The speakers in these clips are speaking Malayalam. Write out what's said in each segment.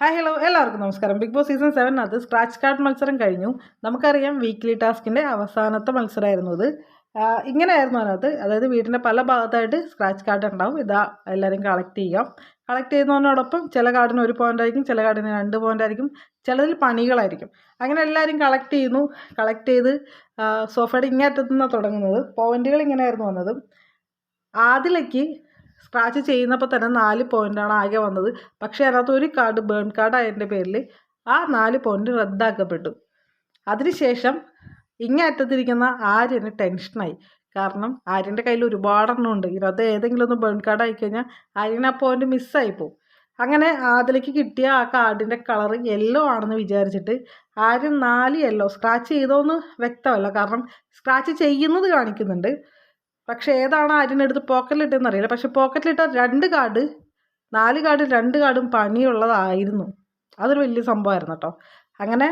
ഹായ് ഹലോ എല്ലാവർക്കും നമസ്കാരം. Big boss season 7 scratch card മത്സരം കഴിഞ്ഞു. നമുക്കറിയാം വീക്ക്ലി ടാസ്കിൻ്റെ അവസാനത്തെ മത്സരമായിരുന്നു ഇത്. ഇങ്ങനെയായിരുന്നു അതിനകത്ത്, അതായത് വീടിൻ്റെ പല ഭാഗത്തായിട്ട് സ്ക്രാച്ച് കാർഡ് ഉണ്ടാവും. ഇതാ എല്ലാവരും കളക്ട് ചെയ്യാം. കളക്ട് ചെയ്യുന്നതിനോടൊപ്പം ചില കാർഡിന് 1 പോയിൻ്റ് ആയിരിക്കും, ചില കാർഡിന് 2 പോയിൻ്റ് ആയിരിക്കും, ചിലതിൽ പണികളായിരിക്കും. അങ്ങനെ എല്ലാവരും കളക്ട് ചെയ്യുന്നു. കളക്ട് ചെയ്ത് സോഫയുടെ ഇങ്ങേറ്റത്തു നിന്നാണ് തുടങ്ങുന്നത്. പോയിന്റുകൾ ഇങ്ങനെയായിരുന്നു വന്നത്. ആദിലയ്ക്ക് സ്ക്രാച്ച് ചെയ്യുന്നപ്പോൾ തന്നെ 4 പോയിൻ്റാണ് ആകെ വന്നത്. പക്ഷേ അതിനകത്ത് ഒരു കാർഡ് ബേൺ കാർഡ് ആയതിൻ്റെ പേരിൽ ആ 4 പോയിൻ്റ് റദ്ദാക്കപ്പെട്ടു. അതിനുശേഷം ഇങ്ങേ അറ്റത്തിരിക്കുന്ന ആര്യന് ടെൻഷനായി. കാരണം ആര്യൻ്റെ കയ്യിൽ ഒരുപാടെണ്ണം ഉണ്ട്. ഇതിനകത്ത് ഏതെങ്കിലും ഒന്ന് ബേൺ കാർഡ് ആയിക്കഴിഞ്ഞാൽ ആര്യന് ആ പോയിൻ്റ് മിസ്സായി പോകും. അങ്ങനെ ആദിലയ്ക്ക് കിട്ടിയ ആ കാർഡിൻ്റെ കളർ യെല്ലോ ആണെന്ന് വിചാരിച്ചിട്ട് ആര്യൻ 4 യെല്ലോ സ്ക്രാച്ച് ചെയ്തോന്ന് വ്യക്തമല്ല. കാരണം സ്ക്രാച്ച് ചെയ്യുന്നത് കാണിക്കുന്നുണ്ട്. പക്ഷേ ഏതാണ് ആര്യനെടുത്ത് പോക്കറ്റിലിട്ടെന്ന് അറിയില്ല. പക്ഷെ പോക്കറ്റിലിട്ട 2 കാർഡ് 4 കാർഡ് 2 കാർഡും പണിയുള്ളതായിരുന്നു. അതൊരു വലിയ സംഭവമായിരുന്നു കേട്ടോ. അങ്ങനെ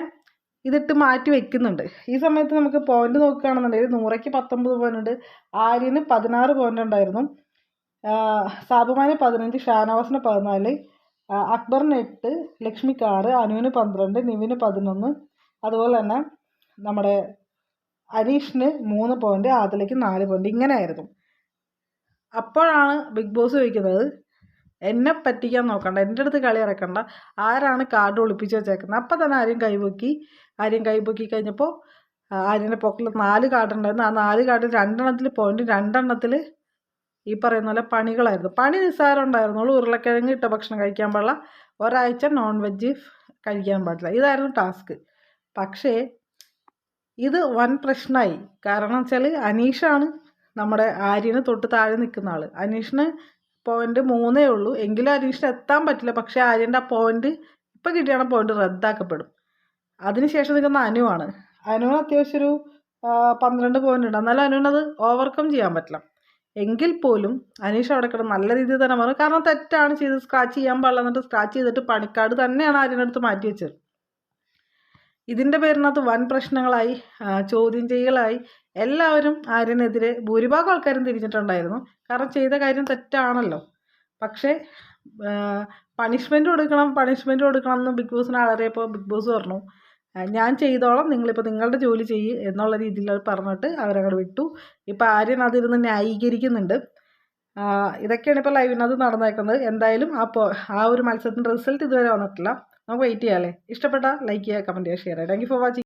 ഇതിട്ട് മാറ്റി വെക്കുന്നുണ്ട്. ഈ സമയത്ത് നമുക്ക് പോയിന്റ് നോക്കുകയാണെന്നുണ്ടെങ്കിൽ നൂറയ്ക്ക് 19 പോയിന്റ് ഉണ്ട്, ആര്യന് 16 പോയിന്റ് ഉണ്ടായിരുന്നു, സാബുമാന് 15, ഷാനവാസിന് 14, അക്ബറിന് 8, ലക്ഷ്മിക്ക് 6, അനുവിന് 12, നിവിന് 11, അതുപോലെ തന്നെ നമ്മുടെ അനീഷിന് 3 പോയിന്റ്, ആദിലയ്ക്ക് 4 പോയിന്റ്. ഇങ്ങനെയായിരുന്നു. അപ്പോഴാണ് ബിഗ് ബോസ് ചോദിക്കുന്നത്, എന്നെ പറ്റിക്കാൻ നോക്കണ്ട, എൻ്റെ അടുത്ത് കളി ഇറക്കണ്ട, ആരാണ് കാർഡ് ഒളിപ്പിച്ച് വെച്ചേക്കുന്നത്. അപ്പം തന്നെ ആര്യം കൈപൊക്കി കഴിഞ്ഞപ്പോൾ ആര്യൻ്റെ പോക്കറ്റിൽ 4 കാർഡ് ഉണ്ടായിരുന്നു. ആ 4 കാർഡിൽ 2 എണ്ണത്തിൽ പോയിന്റ്, 2 എണ്ണത്തിൽ ഈ പറയുന്ന പോലെ പണികളായിരുന്നു. പണി നിസ്സാരം ഉണ്ടായിരുന്നുള്ളൂ. ഉരുളക്കിഴങ്ങ് ഇട്ട ഭക്ഷണം കഴിക്കാൻ പാടില്ല, ഒരാഴ്ച നോൺ വെജ് കഴിക്കാൻ പാടില്ല, ഇതായിരുന്നു ടാസ്ക്. പക്ഷേ ഇത് വൻ പ്രശ്നമായി. കാരണം വെച്ചാൽ അനീഷാണ് നമ്മുടെ ആര്യന് തൊട്ട് താഴെ നിൽക്കുന്ന ആൾ. അനീഷിന് പോയിന്റ് 3 ഉള്ളൂ. എങ്കിലും അനീഷിന് എത്താൻ പറ്റില്ല. പക്ഷേ ആര്യൻ്റെ ആ പോയിന്റ് ഇപ്പം കിട്ടിയാണ് പോയിന്റ് റദ്ദാക്കപ്പെടും. അതിനുശേഷം നിൽക്കുന്ന അനുവാണ്. അനുവിന് അത്യാവശ്യം ഒരു 12 പോയിന്റ് ഉണ്ട്. എന്നാലും അനുവിനത് ഓവർകം ചെയ്യാൻ പറ്റില്ല. എങ്കിൽ പോലും അനീഷ് അവിടെ കിടന്ന് നല്ല രീതിയിൽ തന്നെ പറഞ്ഞു. കാരണം തെറ്റാണ് ചെയ്തത്, സ്ക്രാച്ച് ചെയ്യാൻ പാടില്ല. എന്നിട്ട് സ്ക്രാച്ച് ചെയ്തിട്ട് പണിക്കാട് തന്നെയാണ് ആര്യനടുത്ത് മാറ്റി വെച്ചത്. ഇതിൻ്റെ പേരിനകത്ത് വൻ പ്രശ്നങ്ങളായി, ചോദ്യം ചെയ്യലായി. എല്ലാവരും ആര്യനെതിരെ ഭൂരിഭാഗം ആൾക്കാരും തിരിഞ്ഞിട്ടുണ്ടായിരുന്നു. കാരണം ചെയ്ത കാര്യം തെറ്റാണല്ലോ. പക്ഷേ പണിഷ്മെൻറ്റ് കൊടുക്കണം എന്ന് ബിഗ് ബോസിന് അലറിയപ്പോൾ ബിഗ് ബോസ് പറഞ്ഞു, ഞാൻ ചെയ്തോളാം, നിങ്ങളിപ്പോൾ നിങ്ങളുടെ ജോലി ചെയ്യ് എന്നുള്ള രീതിയിൽ പറഞ്ഞിട്ട് അവരങ്ങോട്ട് വിട്ടു. ഇപ്പോൾ ആര്യൻ അതിരുന്ന് ന്യായീകരിക്കുന്നുണ്ട്. ഇതൊക്കെയാണ് ഇപ്പോൾ ലൈവിനകത്ത് നടന്നേക്കുന്നത്. എന്തായാലും ആ ഒരു മത്സരത്തിൻ്റെ റിസൾട്ട് ഇതുവരെ വന്നിട്ടില്ല. നമുക്ക് വെയിറ്റ് ചെയ്യാമല്ലേ. ഇഷ്ടപ്പെട്ട ലൈക്ക് ചെയ്യുക, കമൻറ്റ് ചെയ്യുക, ഷെയർ ചെയ്യുക. Thank you for watching.